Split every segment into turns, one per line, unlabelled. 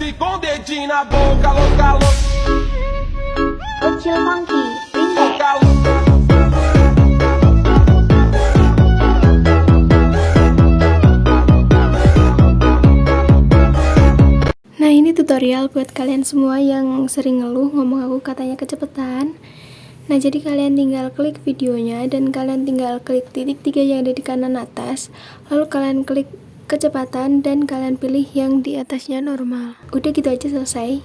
desce com o dedinho na boca, louca, louca,
Kecil Monkey, Remix.
louca, louca.
Nah, ini tutorial buat kalian semua yang sering ngeluh ngomong aku katanya kecepatan. Nah, jadi kalian tinggal klik videonya dan kalian tinggal klik titik 3 yang ada di kanan atas. Lalu kalian klik kecepatan dan kalian pilih yang di atasnya normal. Udah gitu aja, selesai.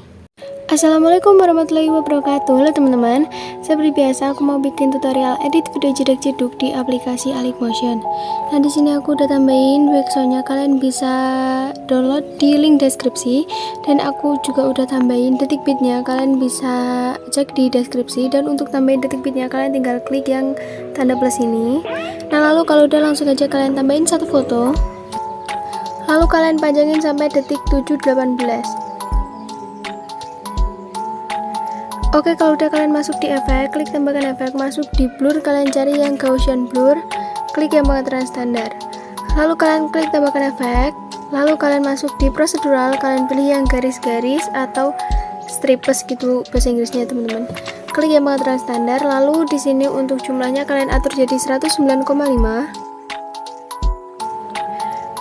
Assalamualaikum warahmatullahi wabarakatuh. Halo teman-teman, seperti biasa aku mau bikin tutorial edit video jedak-jeduk di aplikasi Alikmotion. Nah, di sini aku udah tambahin backsoundnya, kalian bisa download di link deskripsi, dan aku juga udah tambahin detik beatnya, kalian bisa cek di deskripsi. Dan untuk tambahin detik beatnya kalian tinggal klik yang tanda plus ini. Nah, lalu kalau udah langsung aja kalian tambahin satu foto, lalu kalian panjangin sampai detik 7:18. Oke, kalau udah kalian masuk di efek, klik tambahkan efek, masuk di blur, kalian cari yang Gaussian blur, klik yang pengaturan standar. Lalu kalian klik tambahkan efek, lalu kalian masuk di procedural, kalian pilih yang garis-garis atau stripes gitu bahasa Inggrisnya teman-teman. Klik yang pengaturan standar, lalu di sini untuk jumlahnya kalian atur jadi 109,5.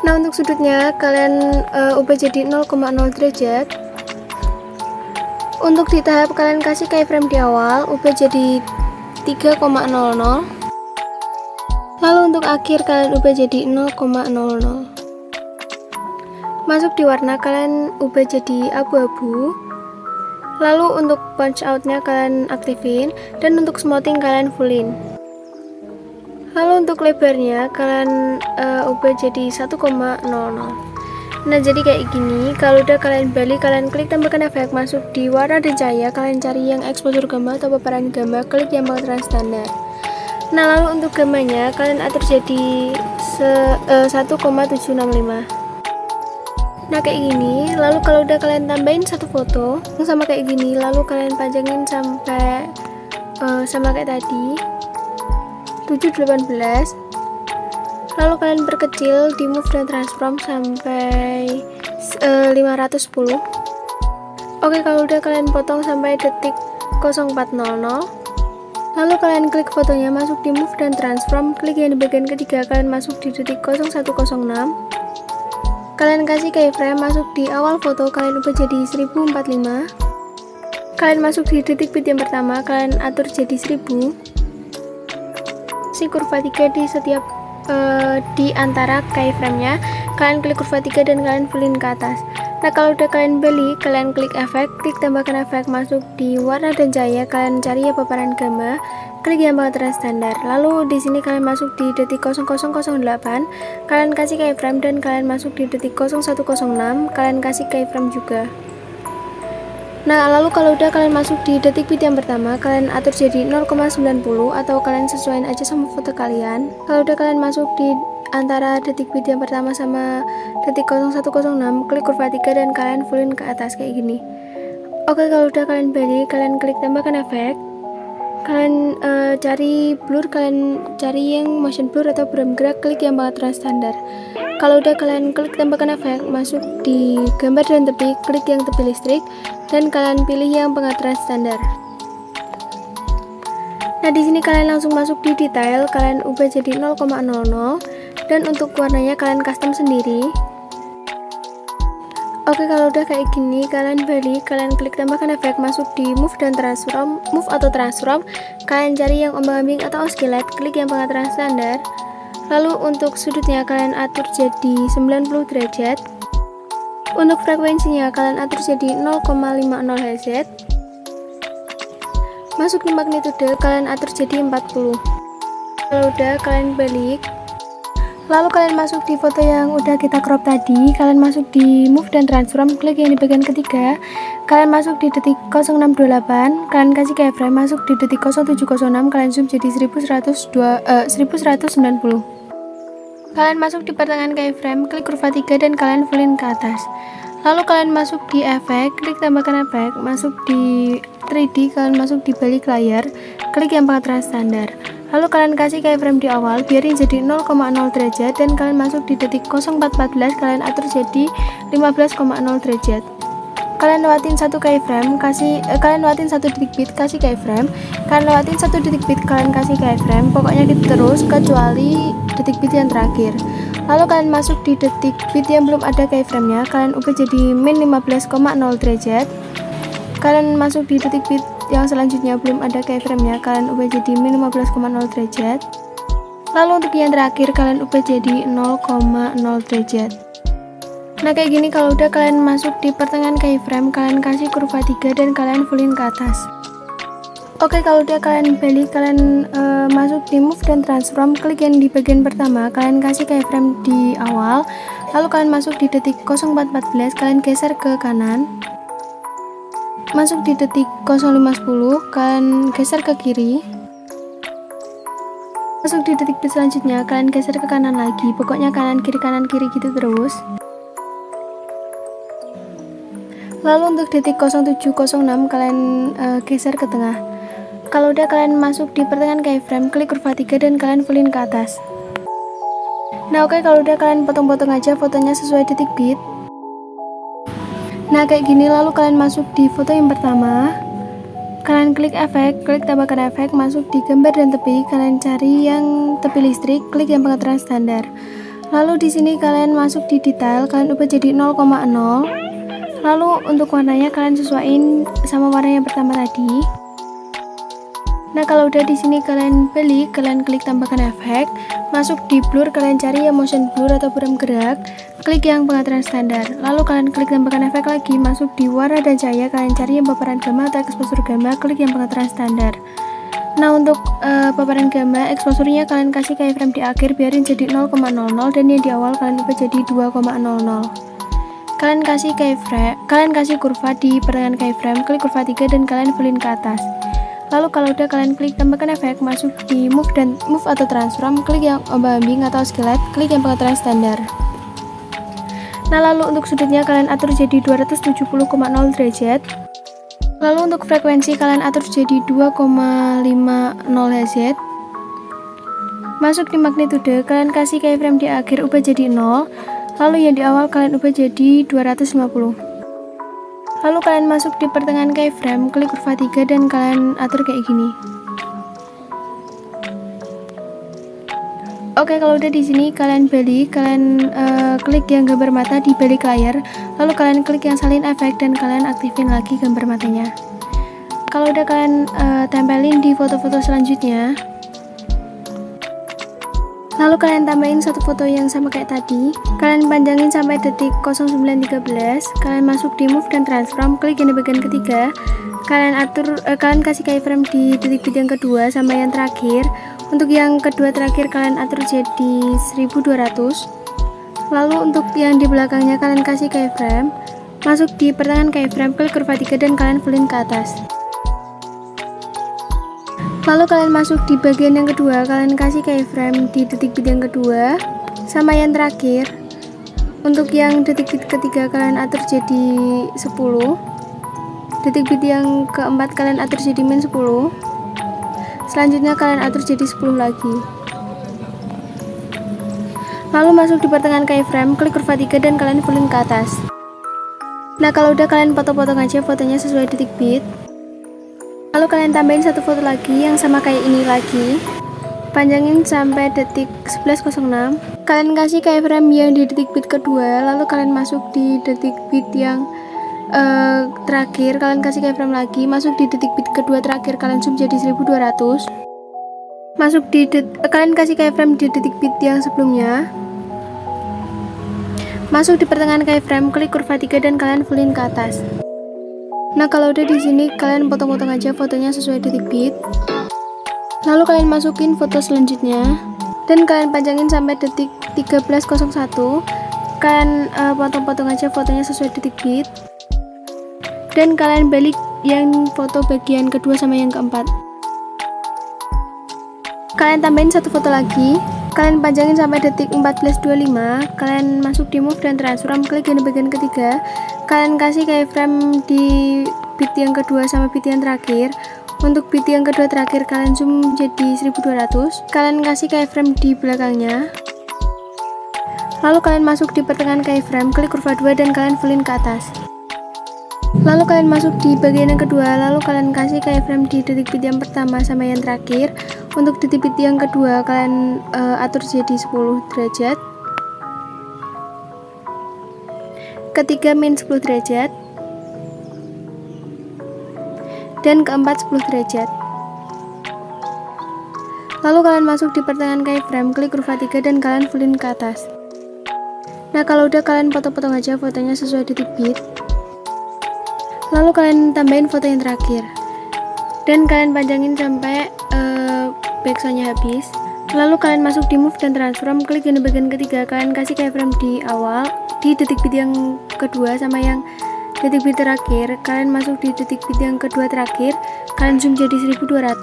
Nah, untuk sudutnya kalian ubah jadi 0,0 derajat. Untuk di tahap kalian kasih keyframe di awal, ubah jadi 3,00. Lalu untuk akhir kalian ubah jadi 0,00. Masuk di warna kalian ubah jadi abu-abu. Lalu untuk punch outnya kalian aktifin, dan untuk smoothing kalian fullin. Lalu untuk lebarnya kalian ubah jadi 1,00. Nah, jadi kayak gini. Kalau udah kalian balik, kalian klik tambahkan efek, masuk di warna dan cahaya, kalian cari yang exposure gamma atau paparan gamma, klik yang pengaturan standar. Nah, lalu untuk gammanya kalian atur jadi 1,765. Nah, kayak gini. Lalu kalau udah kalian tambahin satu foto sama kayak gini, lalu kalian panjangin sampai sama kayak tadi 7:18. Lalu kalian perkecil di move dan transform sampai 510. Oke, kalau udah kalian potong sampai detik 0400. Lalu kalian klik fotonya, masuk di move dan transform, klik yang di bagian ketiga, kalian masuk di detik 0106. Kalian kasih keyframe, masuk di awal foto, kalian ubah jadi 1045. Kalian masuk di detik beat yang pertama, kalian atur jadi 1000. Si kurva 3 di setiap di antara keyframe-nya kalian klik kurva 3 dan kalian fullin ke atas. Nah, kalau udah kalian beli, kalian klik efek, klik tambahkan efek, masuk di warna dan cahaya, kalian cari ya paparan gamma, klik yang pengaturan standar. Lalu di sini kalian masuk di detik 0008, kalian kasih keyframe, dan kalian masuk di detik 0106, kalian kasih keyframe juga. Nah, lalu kalau udah kalian masuk di detik beat yang pertama, kalian atur jadi 0,90 atau kalian sesuaiin aja sama foto kalian. Kalau udah kalian masuk di antara detik beat yang pertama sama detik 0106, klik kurva 3 dan kalian fullin ke atas kayak gini. Oke, kalau udah kalian balik, kalian klik tambahkan efek, kalian cari blur, kalian cari yang motion blur atau buram gerak, klik yang pengaturan standar. Kalau udah kalian klik tambahkan efek, masuk di gambar dan tepi, klik yang tepi listrik, dan kalian pilih yang pengaturan standar. Nah, di sini kalian langsung masuk di detail, kalian ubah jadi 0,00, dan untuk warnanya kalian custom sendiri. Oke, kalau udah kayak gini, kalian balik, kalian klik tambahkan efek, masuk di move dan transform, move atau transform, kalian cari yang ombang-ambing atau oscillate, klik yang pengaturan standar. Lalu untuk sudutnya kalian atur jadi 90 derajat. Untuk frekuensinya kalian atur jadi 0,50 Hz. Masuk di magnitude kalian atur jadi 40. Kalau udah kalian balik, lalu kalian masuk di foto yang udah kita crop tadi, kalian masuk di move dan transform, klik yang di bagian ketiga, kalian masuk di detik 0628, kalian kasih keyframe, masuk di detik 0706, kalian zoom jadi 1190. Kalian masuk di pertengahan keyframe, klik kurva 3 dan kalian fullin ke atas. Lalu kalian masuk di efek, klik tambahkan efek, masuk di 3D, kalian masuk di balik layar, klik yang pengaturan standar. Lalu kalian kasih keyframe di awal, biarin jadi 0,0 derajat, dan kalian masuk di detik 0414, kalian atur jadi 15,0 derajat. kalian lewatin satu keyframe, kalian lewatin 1 detik bit, kasih keyframe, kalian lewatin 1 detik bit, kalian kasih keyframe, pokoknya gitu terus kecuali detik bit yang terakhir. Lalu kalian masuk di detik bit yang belum ada keyframe-nya, kalian ubah jadi min 15,0 derajat. Kalian masuk di detik bit yang selanjutnya belum ada keyframe-nya, kalian ubah jadi min 15,0 derajat. Lalu untuk yang terakhir kalian ubah jadi 0,0 derajat. Nah kayak gini. Kalau udah kalian masuk di pertengahan keyframe, kalian kasih kurva 3 dan kalian fullin ke atas. Oke, kalau udah kalian balik, kalian masuk di move dan transform, klik yang di bagian pertama, kalian kasih keyframe di awal, lalu kalian masuk di detik 0414, kalian geser ke kanan, masuk di detik 0510, kalian geser ke kiri, masuk di detik bit selanjutnya, kalian geser ke kanan lagi, pokoknya kanan kiri gitu terus. Lalu untuk detik 0706 kalian geser ke tengah. Kalau udah kalian masuk di pertengahan keyframe, klik kurva 3 dan kalian fullin ke atas. Nah oke, kalau udah kalian potong-potong aja fotonya sesuai detik bit. Nah kayak gini. Lalu kalian masuk di foto yang pertama, kalian klik efek, klik tambahkan efek, masuk di gambar dan tepi, kalian cari yang tepi listrik, klik yang pengaturan standar. Lalu di sini kalian masuk di detail, kalian ubah jadi 0,0. Lalu untuk warnanya kalian sesuaiin sama warna yang pertama tadi. Nah kalau udah di sini kalian balik, kalian klik tambahkan efek, masuk di blur, kalian cari yang motion blur atau buram gerak, klik yang pengaturan standar. Lalu kalian klik tambahkan efek lagi, masuk di warna dan cahaya, kalian cari yang paparan gamma atau exposure gamma, klik yang pengaturan standar. Nah untuk paparan gamma, exposure-nya kalian kasih keyframe di akhir, biarin jadi 0,00 dan yang di awal kalian ubah jadi 2,00. Kalian kasih kurva di pertengahan keyframe, klik kurva 3 dan kalian fullin ke atas. Lalu kalau udah kalian klik tambahkan efek, masuk di move atau transform, klik yang ombak-ambing atau skelet, klik yang pengaturan standar. Nah lalu untuk sudutnya kalian atur jadi 270,0 derajat. Lalu untuk frekuensi kalian atur jadi 2,50 Hz. Masuk di magnitude, kalian kasih keyframe di akhir, ubah jadi 0. Lalu yang di awal kalian ubah jadi 250. Lalu kalian masuk di pertengahan keyframe, klik kurva 3 dan kalian atur kayak gini. Oke, kalau udah di sini kalian balik, kalian klik yang gambar mata di balik layar, lalu kalian klik yang salin efek dan kalian aktifin lagi gambar matanya. Kalau udah kalian tempelin di foto-foto selanjutnya. Lalu kalian tambahin satu foto yang sama kayak tadi, kalian panjangin sampai detik 0913, kalian masuk di move dan transform, klik yang di bagian ketiga, kalian kasih keyframe di detik bit yang kedua sama yang terakhir. Untuk yang kedua terakhir kalian atur jadi 1200. Lalu untuk yang di belakangnya kalian kasih keyframe, masuk di pertengahan keyframe, klik kurva 3 dan kalian fullin ke atas. Lalu kalian masuk di bagian yang kedua, kalian kasih keyframe di detik bit yang kedua sama yang terakhir. Untuk yang detik bit ketiga kalian atur jadi 10. Detik bit yang keempat kalian atur jadi min 10. Selanjutnya kalian atur jadi 10 lagi. Lalu masuk di pertengahan keyframe, klik kurva 3 dan kalian fullin ke atas. Nah kalau udah kalian potong-potong aja fotonya sesuai detik bit. Lalu kalian tambahin satu foto lagi yang sama kayak ini lagi, panjangin sampai detik 11.06. Kalian kasih keyframe yang di detik bit kedua, lalu kalian masuk di detik bit yang terakhir, kalian kasih keyframe lagi, masuk di detik bit kedua terakhir, kalian zoom jadi 1200. Kalian kasih keyframe di detik bit yang sebelumnya, masuk di pertengahan keyframe, klik kurva 3 dan kalian fullin ke atas. Nah kalau udah di sini kalian potong-potong aja fotonya sesuai detik bit. Lalu kalian masukin foto selanjutnya dan kalian panjangin sampai detik 13.01. Kalian potong-potong aja fotonya sesuai detik bit. Dan kalian balik yang foto bagian kedua sama yang keempat. Kalian tambahin satu foto lagi. Kalian panjangin sampai detik 14.25. Kalian masuk di move dan transform, klik yang di bagian ketiga. Kalian kasih keyframe di bit yang kedua sama bit yang terakhir. Untuk bit yang kedua terakhir kalian zoom jadi 1200. Kalian kasih keyframe di belakangnya. Lalu kalian masuk di pertengahan keyframe, klik kurva 2 dan kalian fullin ke atas. Lalu kalian masuk di bagian yang kedua, lalu kalian kasih keyframe di detik bit yang pertama sama yang terakhir. Untuk detik bit yang kedua kalian atur jadi 10 derajat, ketiga min 10 derajat, dan keempat 10 derajat. Lalu kalian masuk di pertengahan keyframe, klik kurva 3 dan kalian fullin ke atas. Nah kalau udah, kalian potong-potong aja fotonya sesuai detik bit. Lalu kalian tambahin foto yang terakhir dan kalian panjangin sampai backsoundnya habis. Lalu kalian masuk di move dan transform, klik yang di bagian ketiga, kalian kasih keyframe di awal, di detik bit yang kedua sama yang detik bit terakhir. Kalian masuk di detik bit yang kedua terakhir, kalian zoom jadi 1200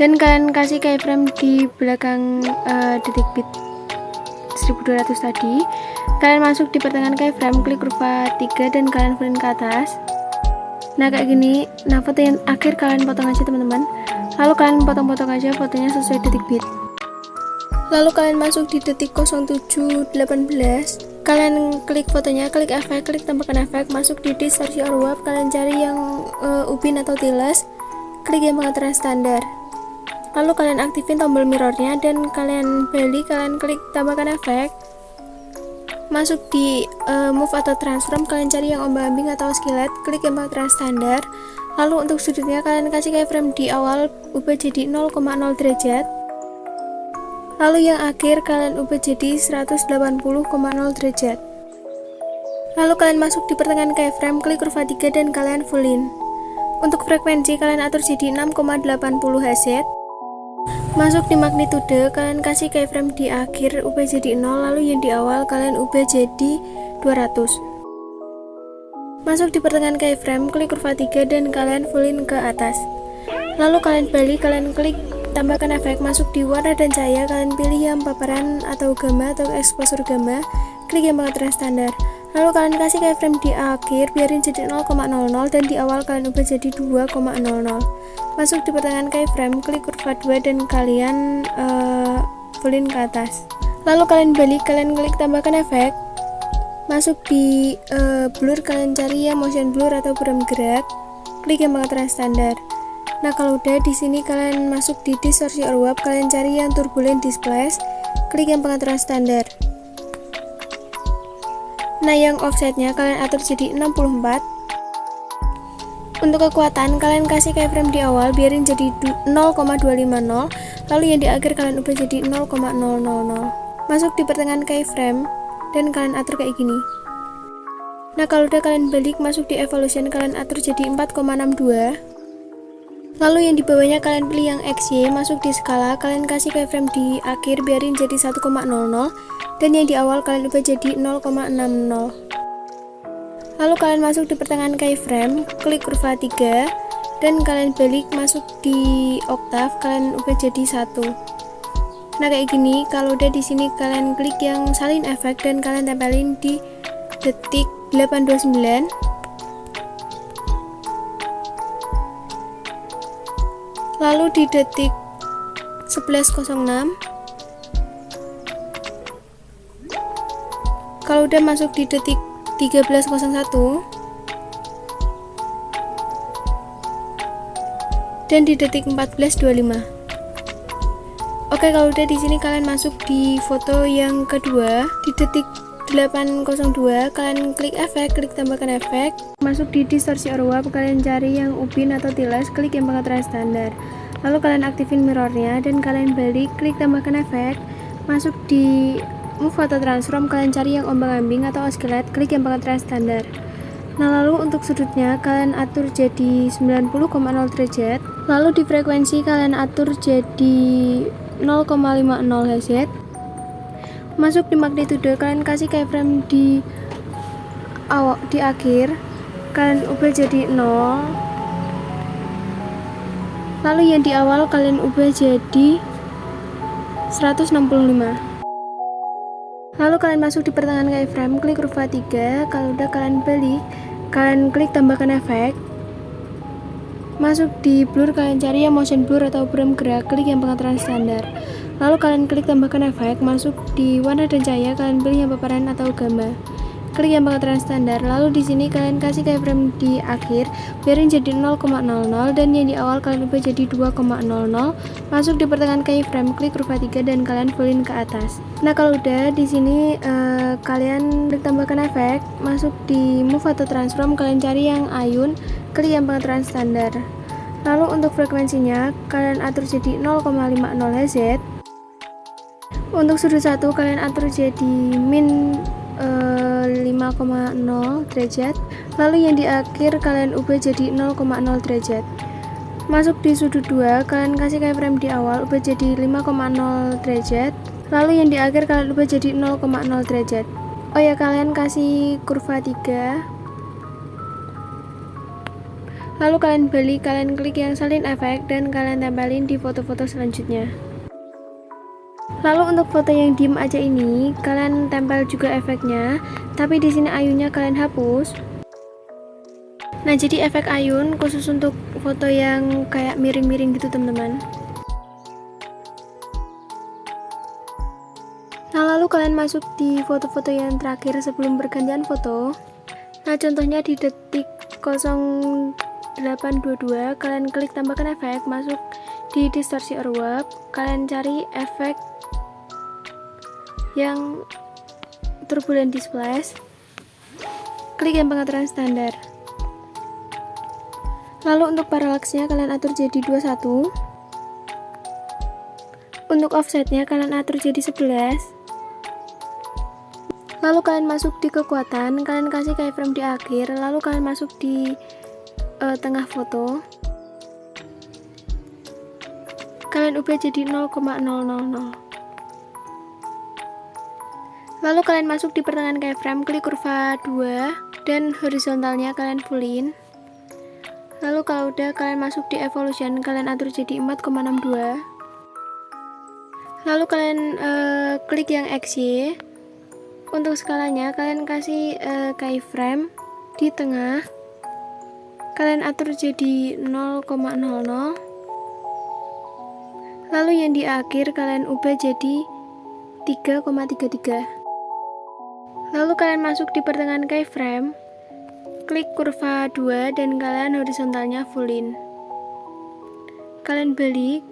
dan kalian kasih keyframe di belakang detik bit 1200 tadi. Kalian masuk di pertengahan keyframe, klik kurva 3 dan kalian fullin ke atas. Nah kayak gini. Nah foto yang akhir kalian potong aja teman-teman. Lalu kalian potong-potong aja fotonya sesuai detik bit. Lalu kalian masuk di detik 0718, kalian klik fotonya, klik efek, klik tambahkan efek, masuk di distorsi or warp, kalian cari yang upin atau tiles, klik yang pengaturan standar. Lalu kalian aktifin tombol mirrornya dan kalian balik, kalian klik tambahkan efek, masuk di move atau transform, kalian cari yang ombak-ambing atau skillet, klik yang pengaturan standar. Lalu untuk sudutnya kalian kasih keyframe di awal, ubah jadi 0,0 derajat. Lalu yang akhir kalian ubah jadi 180,0 derajat. Lalu kalian masuk di pertengahan keyframe, klik kurva 3 dan kalian fullin. Untuk frekuensi kalian atur jadi 6,80 Hz. Masuk di magnitude, kalian kasih keyframe di akhir, ubah jadi 0, lalu yang di awal kalian ubah jadi 200. Masuk di pertengahan keyframe, klik kurva 3 dan kalian fullin ke atas. Lalu kalian balik, kalian klik tambahkan efek, masuk di warna dan cahaya, kalian pilih yang paparan atau gamma atau exposure gamma, klik yang pengaturan standar. Lalu kalian kasih keyframe di akhir, biarin jadi 0,00 dan di awal kalian ubah jadi 2,00. Masuk di pertengahan keyframe, klik kurva 2 dan kalian fullin ke atas. Lalu kalian balik, kalian klik tambahkan efek, masuk di blur, kalian cari yang motion blur atau buram gerak, klik yang pengaturan standar. Nah kalau udah, di sini kalian masuk di distorsi or warp, kalian cari yang turbulent displace, klik yang pengaturan standar. Nah yang offsetnya kalian atur jadi 64. Untuk kekuatan kalian kasih keyframe di awal, biarin jadi 0,250, lalu yang di akhir kalian ubah jadi 0,000. Masuk di pertengahan keyframe dan kalian atur kayak gini. Nah kalau udah, kalian balik, masuk di evolution, kalian atur jadi 4,62. Lalu yang di bawahnya kalian pilih yang XY, masuk di skala, kalian kasih keyframe di akhir, biarin jadi 1,00 dan yang di awal kalian ubah jadi 0,60. Lalu kalian masuk di pertengahan keyframe, klik kurva 3 dan kalian balik, masuk di octave, kalian ubah jadi 1. Nah kayak gini. Kalau udah, di sini kalian klik yang salin efek dan kalian tempelin di detik 829. Lalu di detik 11.06. Kalau udah, masuk di detik 13.01 dan di detik 14.25. Oke, kalau udah, di sini kalian masuk di foto yang kedua di detik 802, kalian klik efek, klik tambahkan efek, masuk di distorsi or warp, kalian cari yang upin atau tiles, klik yang pengaturan standar. Lalu kalian aktifin mirrornya dan kalian balik, klik tambahkan efek, masuk di move atau transform, kalian cari yang ombang-ambing atau oscillate, klik yang pengaturan standar. Nah lalu untuk sudutnya kalian atur jadi 90,0 derajat. Lalu di frekuensi kalian atur jadi 0,50 Hz. Masuk di magnitude, kalian kasih keyframe di awal, di akhir, kalian ubah jadi 0. Lalu yang di awal kalian ubah jadi 165. Lalu kalian masuk di pertengahan keyframe, klik kurva 3. Kalau udah, kalian balik, kalian klik tambahkan efek, masuk di blur, kalian cari yang motion blur atau buram gerak, klik yang pengaturan standar. Lalu kalian klik tambahkan efek, masuk di warna dan cahaya, kalian pilih yang paparan atau gamma, klik yang pengaturan standar. Lalu di sini kalian kasih keyframe di akhir, biarin jadi 0,00 dan yang di awal kalian ubah jadi 2,00. Masuk di pertengahan keyframe, klik kurva 3 dan kalian fullin ke atas. Nah, kalau udah di sini kalian tambahkan efek, masuk di move atau transform, kalian cari yang ayun, klik yang pengaturan standar. Lalu untuk frekuensinya kalian atur jadi 0,50 Hz. Untuk sudut 1 kalian atur jadi min 5,0 derajat. Lalu yang di akhir kalian ubah jadi 0,0 derajat. Masuk di sudut 2, kalian kasih keyframe di awal, ubah jadi 5,0 derajat. Lalu yang di akhir kalian ubah jadi 0,0 derajat. Oh ya, kalian kasih kurva 3. Lalu kalian balik, kalian klik yang salin efek dan kalian tempelin di foto-foto selanjutnya. Lalu untuk foto yang diem aja ini, kalian tempel juga efeknya, tapi di sini ayunnya kalian hapus. Nah, jadi efek ayun khusus untuk foto yang kayak miring-miring gitu, teman-teman. Nah, lalu kalian masuk di foto-foto yang terakhir sebelum pergantian foto. Nah, contohnya di detik 0822, kalian klik tambahkan efek, masuk di distorsi or warp, kalian cari efek yang turbulent displace, klik yang pengaturan standar. Lalu untuk parallaxnya kalian atur jadi 21. Untuk offsetnya kalian atur jadi 11. Lalu kalian masuk di kekuatan, kalian kasih keyframe di akhir, lalu kalian masuk di tengah foto, kalian ubah jadi 0,000. Lalu kalian masuk di pertengahan keyframe, klik kurva 2 dan horizontalnya kalian fullin. Lalu kalau udah kalian masuk di evolution, kalian atur jadi 4,62. Lalu kalian klik yang XY. Untuk skalanya kalian kasih keyframe di tengah, kalian atur jadi 0,00. Lalu yang di akhir kalian ubah jadi 3,33. Lalu kalian masuk di pertengahan keyframe, klik kurva 2 dan kalian horizontalnya fullin. Kalian balik.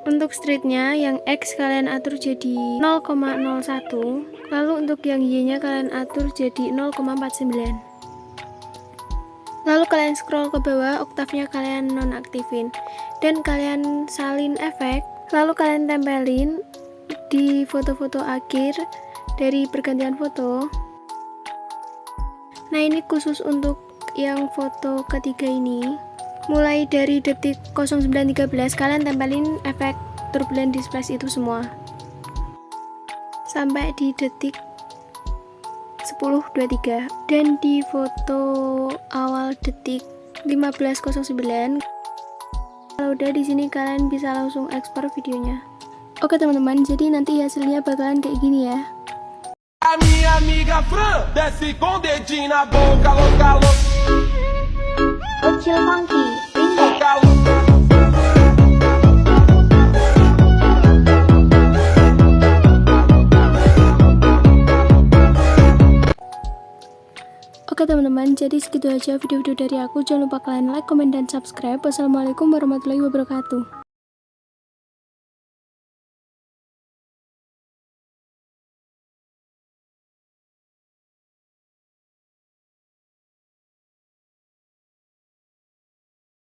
Untuk streetnya yang X kalian atur jadi 0,01. Lalu untuk yang Y nya kalian atur jadi 0,49. Lalu kalian scroll ke bawah, oktavnya kalian nonaktifin dan kalian salin efek. Lalu kalian tempelin di foto-foto akhir dari pergantian foto. Nah, ini khusus untuk yang foto ketiga ini. Mulai dari detik 0913 kalian tempelin efek turbulent displace itu semua sampai di detik 10.23 dan di foto awal detik 15.09. Kalau udah di sini kalian bisa langsung ekspor videonya. Oke teman-teman, jadi nanti hasilnya bakalan kayak gini ya.
A minha amiga Fran desce com dedinho na boca, louca, louca,
Kecil Monkey, Remix.
louca, louca.
Oke teman-teman, jadi segitu aja video-video dari aku. Jangan lupa kalian like, komen, dan subscribe. Wassalamualaikum warahmatullahi wabarakatuh.